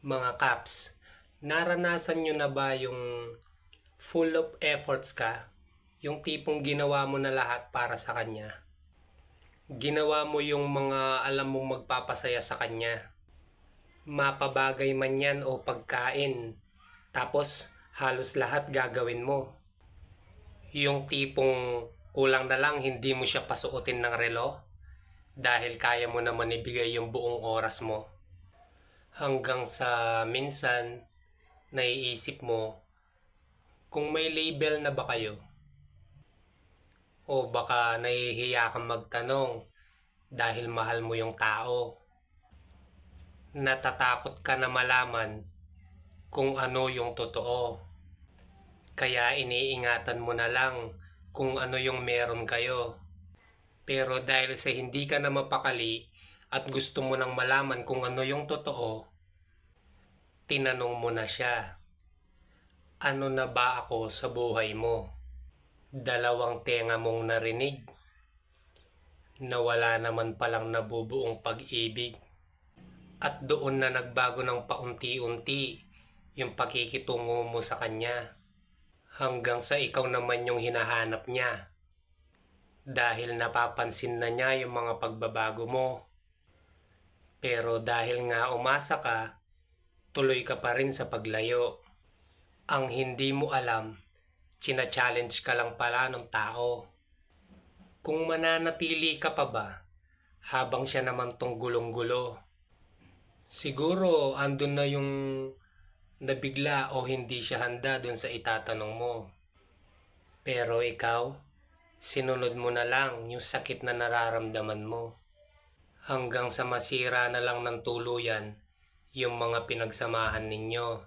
Mga Kaps, naranasan nyo na ba yung full of efforts ka? Yung tipong ginawa mo na lahat para sa kanya. Ginawa mo yung mga alam mong magpapasaya sa kanya. Mapabagay man yan o pagkain. Tapos halos lahat gagawin mo. Yung tipong kulang na lang hindi mo siya pasuotin ng relo dahil kaya mo naman ibigay yung buong oras mo. Hanggang sa minsan, naiisip mo kung may label na ba kayo. O baka nahihiya kang magtanong dahil mahal mo yung tao. Natatakot ka na malaman kung ano yung totoo. Kaya iniingatan mo na lang kung ano yung meron kayo. Pero dahil sa hindi ka na mapakali at gusto mo nang malaman kung ano yung totoo, tinanong mo na siya, ano na ba ako sa buhay mo? Dalawang tenga mong narinig na wala naman palang nabubuong pag-ibig. At doon na nagbago ng paunti-unti yung pakikitungo mo sa kanya. Hanggang sa ikaw naman yung hinahanap niya. Dahil napapansin na niya yung mga pagbabago mo. Pero dahil nga umasa ka, tuloy ka pa rin sa paglayo. Ang hindi mo alam, china-challenge ka lang pala ng tao. Kung mananatili ka pa ba, habang siya naman tong gulong-gulo, siguro andun na yung nabigla o hindi siya handa dun sa itatanong mo. Pero ikaw, sinunod mo na lang yung sakit na nararamdaman mo. Hanggang sa masira na lang ng tuluyan yung mga pinagsamahan ninyo.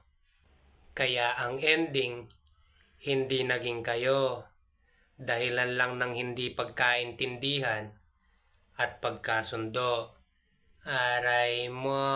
Kaya ang ending, hindi naging kayo. Dahilan lang ng hindi pagkaintindihan at pagkasundo. Aray mo!